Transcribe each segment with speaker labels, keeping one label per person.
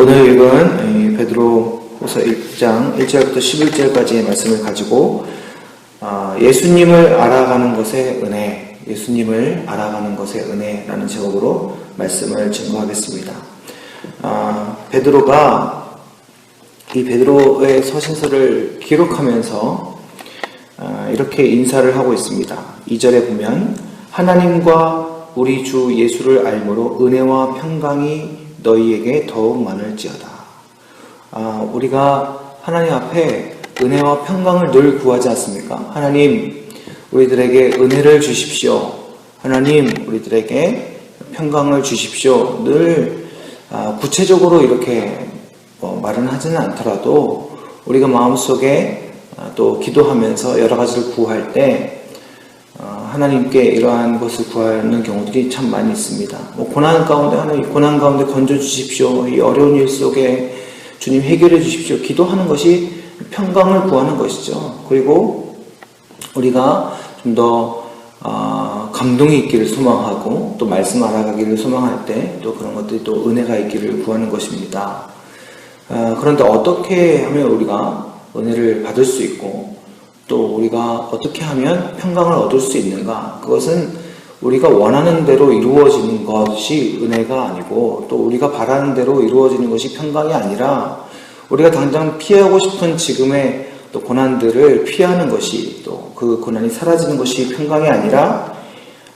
Speaker 1: 오늘 읽은 베드로후서 1장 1절부터 11절까지의 말씀을 가지고 예수님을 알아가는 것의 은혜, 예수님을 알아가는 것의 은혜라는 제목으로 말씀을 증거하겠습니다. 베드로가 이 베드로의 서신서를 기록하면서 이렇게 인사를 하고 있습니다. 2절에 보면 하나님과 우리 주 예수를 알므로 은혜와 평강이 너희에게 더욱 많을지어다. 우리가 하나님 앞에 은혜와 평강을 늘 구하지 않습니까? 하나님, 우리들에게 은혜를 주십시오. 하나님, 우리들에게 평강을 주십시오. 늘 구체적으로 이렇게 말은 하지는 않더라도 우리가 마음속에 또 기도하면서 여러 가지를 구할 때 하나님께 이러한 것을 구하는 경우들이 참 많이 있습니다. 고난 가운데 하나님, 고난 가운데 건져 주십시오. 이 어려운 일 속에 주님 해결해 주십시오. 기도하는 것이 평강을 구하는 것이죠. 그리고 우리가 좀 더 감동이 있기를 소망하고 또 말씀 알아가기를 소망할 때 또 그런 것들이 또 은혜가 있기를 구하는 것입니다. 그런데 어떻게 하면 우리가 은혜를 받을 수 있고 또 우리가 어떻게 하면 평강을 얻을 수 있는가? 그것은 우리가 원하는 대로 이루어지는 것이 은혜가 아니고 또 우리가 바라는 대로 이루어지는 것이 평강이 아니라 우리가 당장 피하고 싶은 지금의 또 고난들을 피하는 것이 또 그 고난이 사라지는 것이 평강이 아니라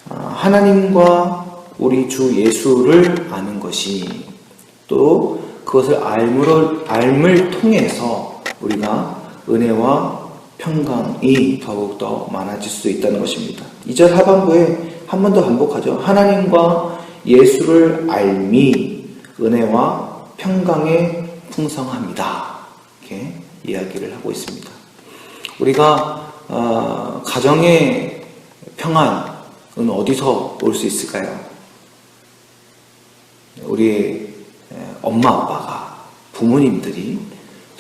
Speaker 1: 하나님과 우리 주 예수를 아는 것이 또 그것을 알을 통해서 우리가 은혜와 평강이 더욱더 많아질 수 있다는 것입니다. 2절 하반부에 한 번 더 반복하죠. 하나님과 예수를 알미 은혜와 평강에 풍성합니다. 이렇게 이야기를 하고 있습니다. 우리가 가정의 평안은 어디서 올 수 있을까요? 우리의 엄마 아빠가, 부모님들이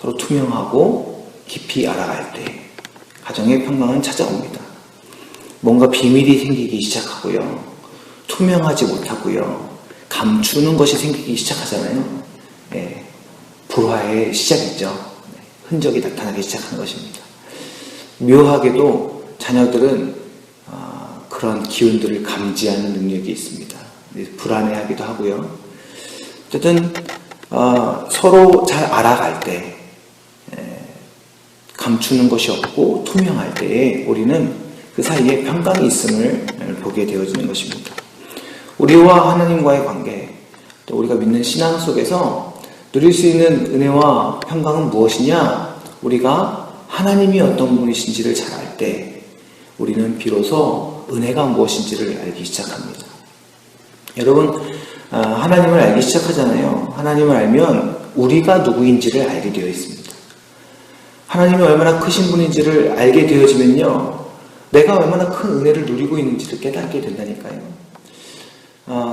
Speaker 1: 서로 투명하고 깊이 알아갈 때 가정의 평강은 찾아옵니다. 뭔가 비밀이 생기기 시작하고요. 투명하지 못하고요. 감추는 것이 생기기 시작하잖아요. 불화의 시작이죠. 흔적이 나타나기 시작하는 것입니다. 묘하게도 자녀들은 그런 기운들을 감지하는 능력이 있습니다. 불안해하기도 하고요. 어쨌든 서로 잘 알아갈 때 감추는 것이 없고 투명할 때에 우리는 그 사이에 평강이 있음을 보게 되어지는 것입니다. 우리와 하나님과의 관계, 또 우리가 믿는 신앙 속에서 누릴 수 있는 은혜와 평강은 무엇이냐? 우리가 하나님이 어떤 분이신지를 잘 알 때 우리는 비로소 은혜가 무엇인지를 알기 시작합니다. 여러분, 하나님을 알기 시작하잖아요. 하나님을 알면 우리가 누구인지를 알게 되어 있습니다. 하나님이 얼마나 크신 분인지를 알게 되어지면요, 내가 얼마나 큰 은혜를 누리고 있는지를 깨닫게 된다니까요.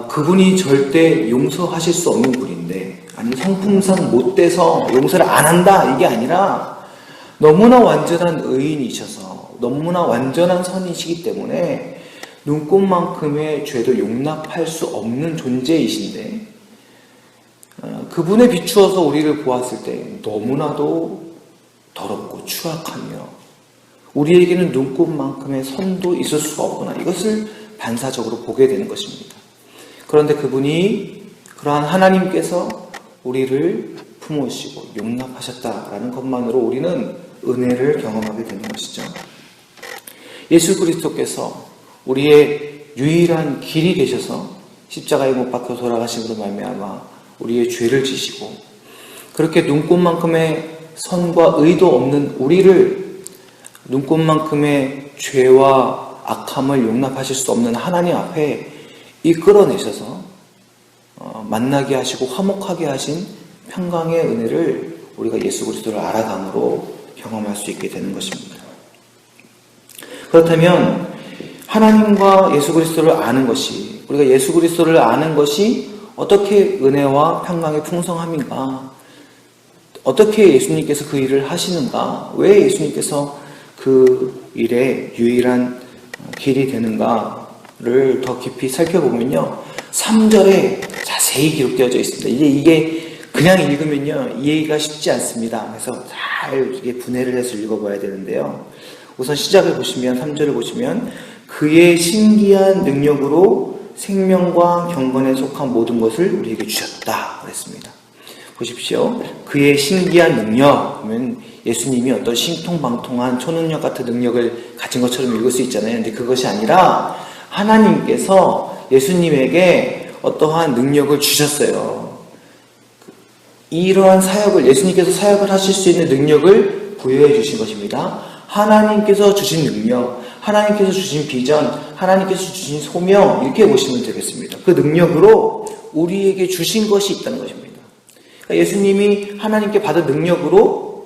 Speaker 1: 그분이 절대 용서하실 수 없는 분인데, 아니 성품상 못돼서 용서를 안 한다 이게 아니라 너무나 완전한 의인이셔서 너무나 완전한 선이시기 때문에 눈꽃만큼의 죄도 용납할 수 없는 존재이신데, 그분에 비추어서 우리를 보았을 때 너무나도 더럽고 추악하며 우리에게는 눈꽃만큼의 선도 있을 수가 없구나, 이것을 반사적으로 보게 되는 것입니다. 그런데 그분이, 그러한 하나님께서 우리를 품으시고 용납하셨다라는 것만으로 우리는 은혜를 경험하게 되는 것이죠. 예수 그리스도께서 우리의 유일한 길이 되셔서 십자가에 못 박혀 돌아가심으로 말미암아 우리의 죄를 지시고, 그렇게 눈꽃만큼의 선과 의도 없는 우리를 눈꽃만큼의 죄와 악함을 용납하실 수 없는 하나님 앞에 이끌어내셔서 만나게 하시고 화목하게 하신 평강의 은혜를 우리가 예수 그리스도를 알아감으로 경험할 수 있게 되는 것입니다. 그렇다면 하나님과 예수 그리스도를 아는 것이, 우리가 예수 그리스도를 아는 것이 어떻게 은혜와 평강의 풍성함인가? 어떻게 예수님께서 그 일을 하시는가? 왜 예수님께서 그 일의 유일한 길이 되는가를 더 깊이 살펴보면요, 3절에 자세히 기록되어져 있습니다. 이게 그냥 읽으면요, 이해가 쉽지 않습니다. 그래서 잘 이게 분해를 해서 읽어봐야 되는데요. 우선 시작을 보시면, 3절을 보시면, 그의 신기한 능력으로 생명과 경건에 속한 모든 것을 우리에게 주셨다. 그랬습니다. 보십시오. 그의 신기한 능력, 그러면 예수님이 어떤 신통방통한 초능력 같은 능력을 가진 것처럼 읽을 수 있잖아요. 근데 그것이 아니라 하나님께서 예수님에게 어떠한 능력을 주셨어요. 이러한 사역을, 예수님께서 사역을 하실 수 있는 능력을 부여해 주신 것입니다. 하나님께서 주신 능력, 하나님께서 주신 비전, 하나님께서 주신 소명, 이렇게 보시면 되겠습니다. 그 능력으로 우리에게 주신 것이 있다는 것입니다. 그러니까 예수님이 하나님께 받은 능력으로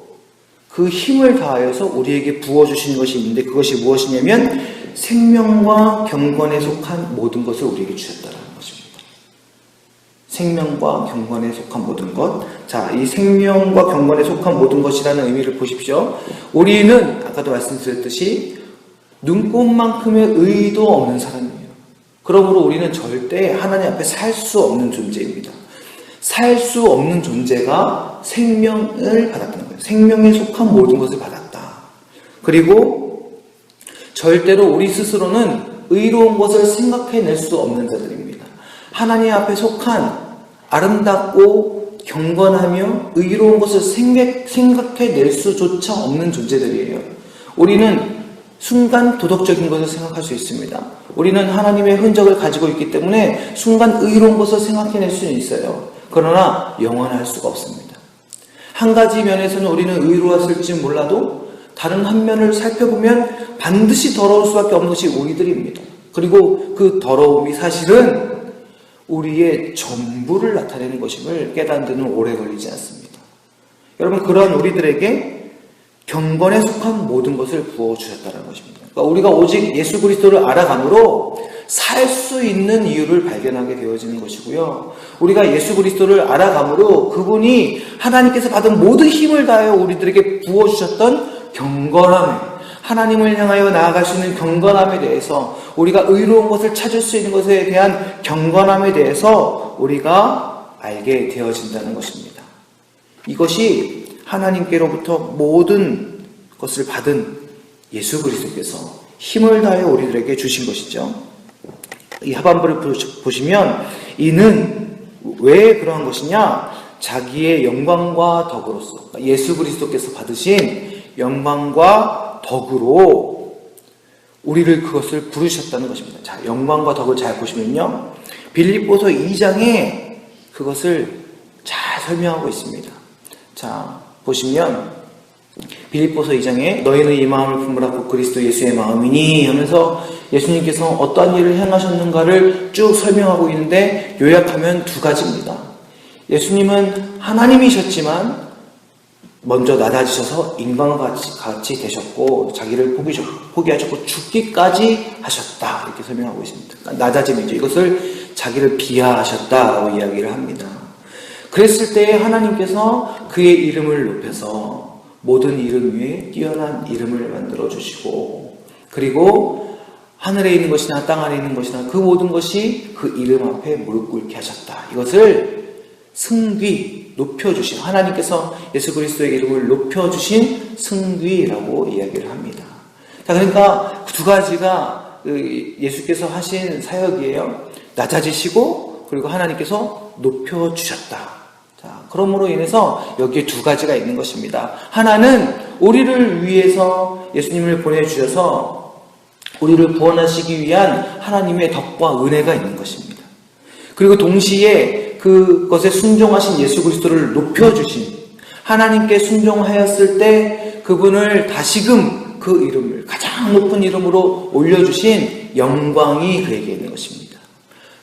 Speaker 1: 그 힘을 다하여서 우리에게 부어주신 것이 있는데, 그것이 무엇이냐면 생명과 경건에 속한 모든 것을 우리에게 주셨다는 것입니다. 생명과 경건에 속한 모든 것. 자, 이 생명과 경건에 속한 모든 것이라는 의미를 보십시오. 우리는 아까도 말씀드렸듯이 눈꽃만큼의 의도 없는 사람이에요. 그러므로 우리는 절대 하나님 앞에 살 수 없는 존재입니다. 살 수 없는 존재가 생명을 받았다는 거예요. 생명에 속한 모든 것을 받았다. 그리고 절대로 우리 스스로는 의로운 것을 생각해낼 수 없는 자들입니다. 하나님 앞에 속한 아름답고 경건하며 의로운 것을 생각해낼 수조차 없는 존재들이에요. 우리는 순간 도덕적인 것을 생각할 수 있습니다. 우리는 하나님의 흔적을 가지고 있기 때문에 순간 의로운 것을 생각해낼 수는 있어요. 그러나 영원할 수가 없습니다. 한 가지 면에서는 우리는 의로웠을지 몰라도 다른 한 면을 살펴보면 반드시 더러울 수밖에 없는 것이 우리들입니다. 그리고 그 더러움이 사실은 우리의 전부를 나타내는 것임을 깨닫는 데는 오래 걸리지 않습니다. 여러분, 그러한 우리들에게 경건에 속한 모든 것을 부어주셨다는 것입니다. 그러니까 우리가 오직 예수 그리스도를 알아감으로 살 수 있는 이유를 발견하게 되어지는 것이고요. 우리가 예수 그리스도를 알아감으로 그분이 하나님께서 받은 모든 힘을 다하여 우리들에게 부어주셨던 경건함에, 하나님을 향하여 나아갈 수 있는 경건함에 대해서, 우리가 의로운 것을 찾을 수 있는 것에 대한 경건함에 대해서 우리가 알게 되어진다는 것입니다. 이것이 하나님께로부터 모든 것을 받은 예수 그리스도께서 힘을 다하여 우리들에게 주신 것이죠. 이 하반부를 보시면 이는 왜 그러한 것이냐? 자기의 영광과 덕으로서, 예수 그리스도께서 받으신 영광과 덕으로 우리를 그것을 부르셨다는 것입니다. 자, 영광과 덕을 잘 보시면요, 빌립보서 2장에 그것을 잘 설명하고 있습니다. 자, 보시면 빌립보서 2장에 너희는 이 마음을 품으라 곧 그리스도 예수의 마음이니 하면서 예수님께서 어떠한 일을 행하셨는가를 쭉 설명하고 있는데, 요약하면 두 가지입니다. 예수님은 하나님이셨지만 먼저 낮아지셔서 인간과 같이 되셨고 자기를 포기하셨고 죽기까지 하셨다, 이렇게 설명하고 있습니다. 그러니까 낮아짐이죠. 이것을 자기를 비하하셨다라고 이야기를 합니다. 그랬을 때 하나님께서 그의 이름을 높여서 모든 이름 위에 뛰어난 이름을 만들어주시고, 그리고 하늘에 있는 것이나 땅 아래 있는 것이나 그 모든 것이 그 이름 앞에 무릎 꿇게 하셨다. 이것을 승귀, 높여주신, 하나님께서 예수 그리스도의 이름을 높여주신 승귀라고 이야기를 합니다. 자, 그러니까 두 가지가 예수께서 하신 사역이에요. 낮아지시고, 그리고 하나님께서 높여주셨다. 자, 그러므로 인해서 여기에 두 가지가 있는 것입니다. 하나는 우리를 위해서 예수님을 보내주셔서 우리를 구원하시기 위한 하나님의 덕과 은혜가 있는 것입니다. 그리고 동시에 그것에 순종하신 예수 그리스도를 높여주신, 하나님께 순종하였을 때 그분을 다시금 그 이름을 가장 높은 이름으로 올려주신 영광이 그에게 있는 것입니다.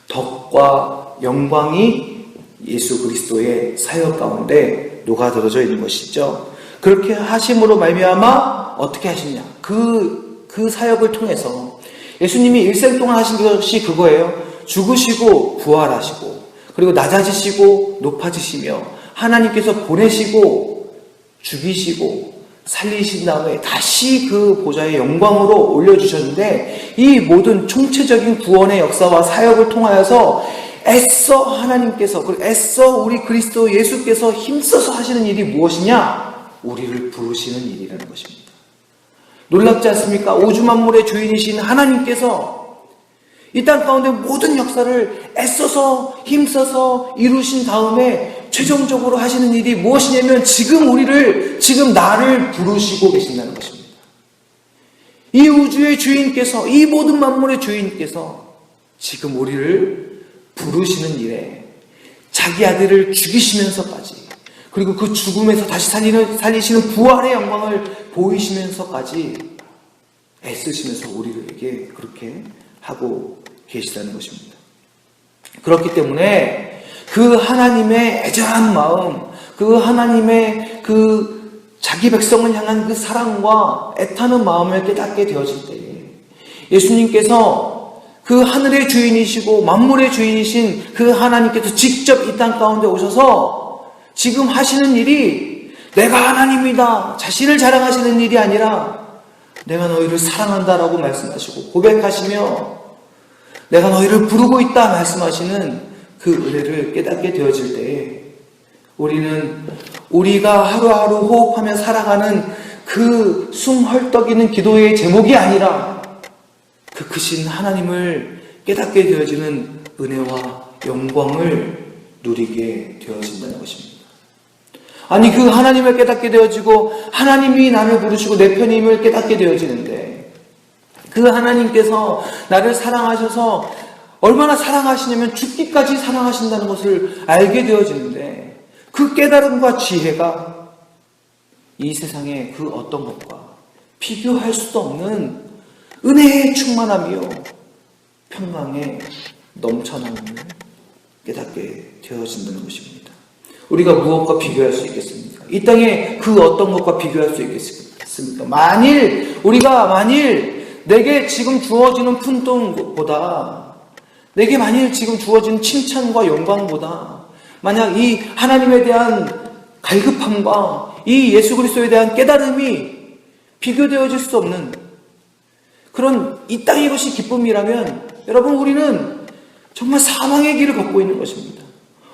Speaker 1: 덕과 영광이 예수 그리스도의 사역 가운데 녹아들어져 있는 것이죠. 그렇게 하심으로 말미암아 어떻게 하시냐? 그 사역을 통해서 예수님이 일생 동안 하신 것이 그거예요. 죽으시고 부활하시고, 그리고 낮아지시고 높아지시며, 하나님께서 보내시고 죽이시고 살리신 다음에 다시 그 보좌의 영광으로 올려주셨는데, 이 모든 총체적인 구원의 역사와 사역을 통하여서 애써 하나님께서, 그리고 애써 우리 그리스도 예수께서 힘써서 하시는 일이 무엇이냐? 우리를 부르시는 일이라는 것입니다. 놀랍지 않습니까? 우주 만물의 주인이신 하나님께서 이 땅 가운데 모든 역사를 애써서 힘써서 이루신 다음에 최종적으로 하시는 일이 무엇이냐면 지금 나를 부르시고 계신다는 것입니다. 이 우주의 주인께서, 이 모든 만물의 주인께서 지금 우리를 부르시는 일에 자기 아들을 죽이시면서까지, 그리고 그 죽음에서 다시 살리시는 부활의 영광을 보이시면서까지 애쓰시면서 우리에게 그렇게 하고 계시다는 것입니다. 그렇기 때문에 그 하나님의 애절한 마음, 그 하나님의 그 자기 백성을 향한 그 사랑과 애타는 마음을 깨닫게 되어질 때에 예수님께서 그 하늘의 주인이시고 만물의 주인이신 그 하나님께서 직접 이 땅 가운데 오셔서 지금 하시는 일이 내가 하나님이다, 자신을 자랑하시는 일이 아니라 내가 너희를 사랑한다라고 말씀하시고 고백하시며 내가 너희를 부르고 있다 말씀하시는 그 은혜를 깨닫게 되어질 때에 우리는 우리가 하루하루 호흡하며 살아가는 그 숨 헐떡이는 기도의 제목이 아니라 그 크신 하나님을 깨닫게 되어지는 은혜와 영광을 누리게 되어진다는 것입니다. 아니, 그 하나님을 깨닫게 되어지고 하나님이 나를 부르시고 내 편임을 깨닫게 되어지는데 그 하나님께서 나를 사랑하셔서 얼마나 사랑하시냐면 죽기까지 사랑하신다는 것을 알게 되어지는데 그 깨달음과 지혜가 이 세상의 그 어떤 것과 비교할 수도 없는 은혜의 충만함이요 평강의 넘쳐남을 깨닫게 되어진다는 것입니다. 우리가 무엇과 비교할 수 있겠습니까? 이 땅에 그 어떤 것과 비교할 수 있겠습니까? 만일 내게 지금 주어지는 푼돈보다, 내게 만일 지금 주어지는 칭찬과 영광보다, 만약 이 하나님에 대한 갈급함과 이 예수 그리스도에 대한 깨달음이 비교되어질 수 없는 그런 이 땅의 것이 기쁨이라면 여러분, 우리는 정말 사망의 길을 걷고 있는 것입니다.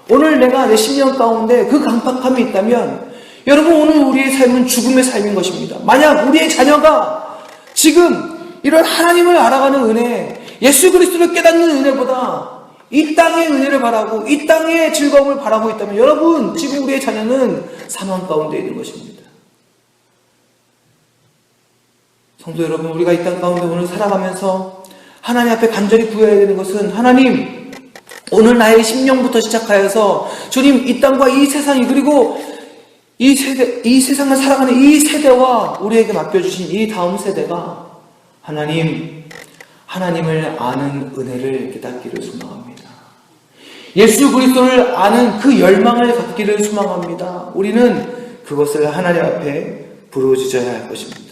Speaker 1: 오늘 내가 내 10년 가운데 그 강팍함이 있다면 여러분, 오늘 우리의 삶은 죽음의 삶인 것입니다. 만약 우리의 자녀가 지금 이런 하나님을 알아가는 은혜, 예수 그리스도를 깨닫는 은혜보다 이 땅의 은혜를 바라고 이 땅의 즐거움을 바라고 있다면 여러분, 지금 우리의 자녀는 사망 가운데 있는 것입니다. 성도 여러분, 우리가 이 땅 가운데 오늘 살아가면서 하나님 앞에 간절히 구해야 되는 것은, 하나님, 오늘 나의 심령부터 시작하여서 주님, 이 땅과 이 세상이, 그리고 이 세상을 살아가는 이 세대와 우리에게 맡겨주신 이 다음 세대가 하나님을 아는 은혜를 깨닫기를 소망합니다. 예수 그리스도를 아는 그 열망을 갖기를 소망합니다. 우리는 그것을 하나님 앞에 부르짖어야 할 것입니다.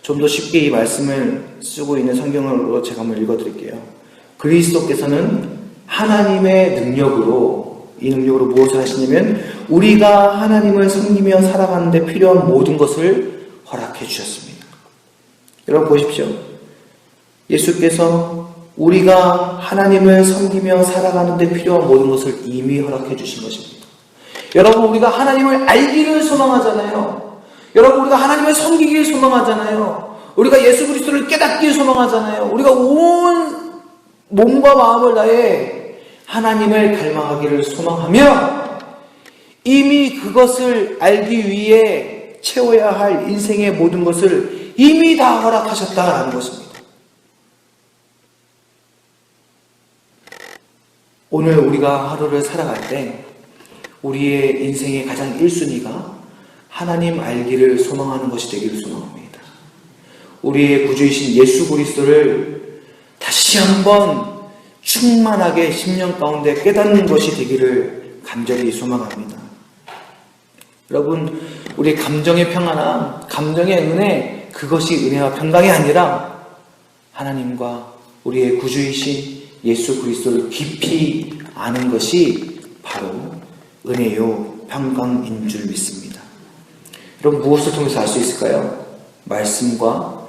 Speaker 1: 좀 더 쉽게 이 말씀을 쓰고 있는 성경으로 제가 한번 읽어드릴게요. 그리스도께서는 하나님의 능력으로, 이 능력으로 무엇을 하시냐면 우리가 하나님을 섬기며 살아가는 데 필요한 모든 것을 허락해 주셨습니다. 여러분 보십시오. 예수께서 우리가 하나님을 섬기며 살아가는 데 필요한 모든 것을 이미 허락해 주신 것입니다. 여러분, 우리가 하나님을 알기를 소망하잖아요. 여러분, 우리가 하나님을 섬기기를 소망하잖아요. 우리가 예수 그리스도를 깨닫기를 소망하잖아요. 우리가 온 몸과 마음을 다해 하나님을 닮아가기를 소망하며 이미 그것을 알기 위해 채워야 할 인생의 모든 것을 이미 다 허락하셨다라는 것입니다. 오늘 우리가 하루를 살아갈 때 우리의 인생의 가장 1순위가 하나님 알기를 소망하는 것이 되기를 소망합니다. 우리의 구주이신 예수 그리스도를 다시 한번 충만하게 10년 가운데 깨닫는 것이 되기를 간절히 소망합니다. 여러분, 우리의 감정의 평안함, 감정의 은혜, 그것이 은혜와 평강이 아니라 하나님과 우리의 구주이신 예수 그리스도를 깊이 아는 것이 바로 은혜요 평강인 줄 믿습니다. 여러분, 무엇을 통해서 알 수 있을까요? 말씀과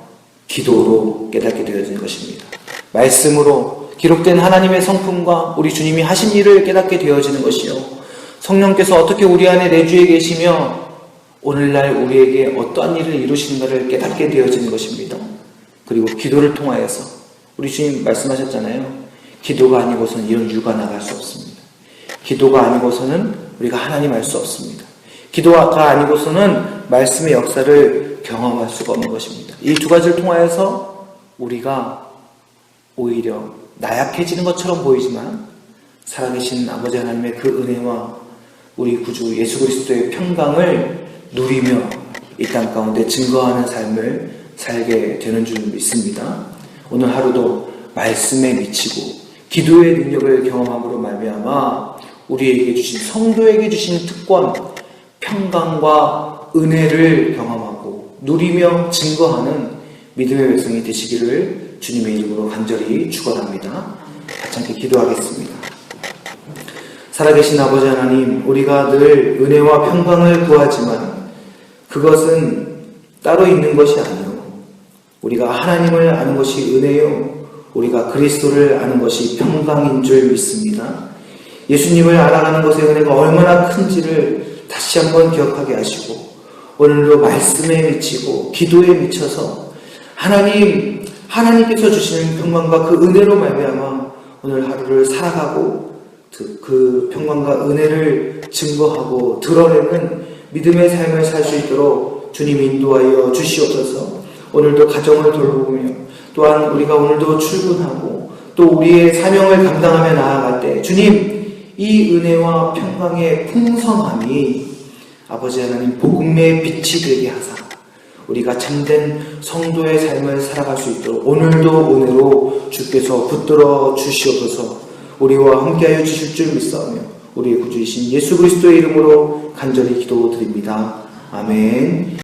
Speaker 1: 기도로 깨닫게 되어진 것입니다. 말씀으로 기록된 하나님의 성품과 우리 주님이 하신 일을 깨닫게 되어지는 것이요, 성령께서 어떻게 우리 안에 내주에 계시며 오늘날 우리에게 어떠한 일을 이루시는가를 깨닫게 되어지는 것입니다. 그리고 기도를 통하여서 우리 주님 말씀하셨잖아요. 기도가 아니고서는 이런 유가 나갈 수 없습니다. 기도가 아니고서는 우리가 하나님 알 수 없습니다. 기도가 아니고서는 말씀의 역사를 경험할 수가 없는 것입니다. 이 두 가지를 통하여서 우리가 오히려 나약해지는 것처럼 보이지만 살아계신 아버지 하나님의 그 은혜와 우리 구주 예수 그리스도의 평강을 누리며 이 땅 가운데 증거하는 삶을 살게 되는 줄 믿습니다. 오늘 하루도 말씀에 미치고 기도의 능력을 경험함으로 말미암아 우리에게 주신, 성도에게 주신 특권, 평강과 은혜를 경험하고 누리며 증거하는 믿음의 백성이 되시기를 주님의 이름으로 간절히 축원합니다. 같이 함께 기도하겠습니다. 살아계신 아버지 하나님, 우리가 늘 은혜와 평강을 구하지만 그것은 따로 있는 것이 아니요, 우리가 하나님을 아는 것이 은혜요, 우리가 그리스도를 아는 것이 평강인 줄 믿습니다. 예수님을 알아가는 것의 은혜가 얼마나 큰지를 다시 한번 기억하게 하시고 오늘도 말씀에 미치고 기도에 미쳐서 하나님께서 주시는 평강과 그 은혜로 말미암아 오늘 하루를 살아가고 그 평강과 은혜를 증거하고 드러내는 믿음의 삶을 살 수 있도록 주님 인도하여 주시옵소서. 오늘도 가정을 돌보며 또한 우리가 오늘도 출근하고 또 우리의 사명을 감당하며 나아갈 때 주님, 이 은혜와 평강의 풍성함이 아버지 하나님 복음의 빛이 되게 하사 우리가 참된 성도의 삶을 살아갈 수 있도록 오늘도 은혜로 주께서 붙들어 주시옵소서. 우리와 함께하여 주실 줄 믿사오며 우리의 구주이신 예수 그리스도의 이름으로 간절히 기도드립니다. 아멘.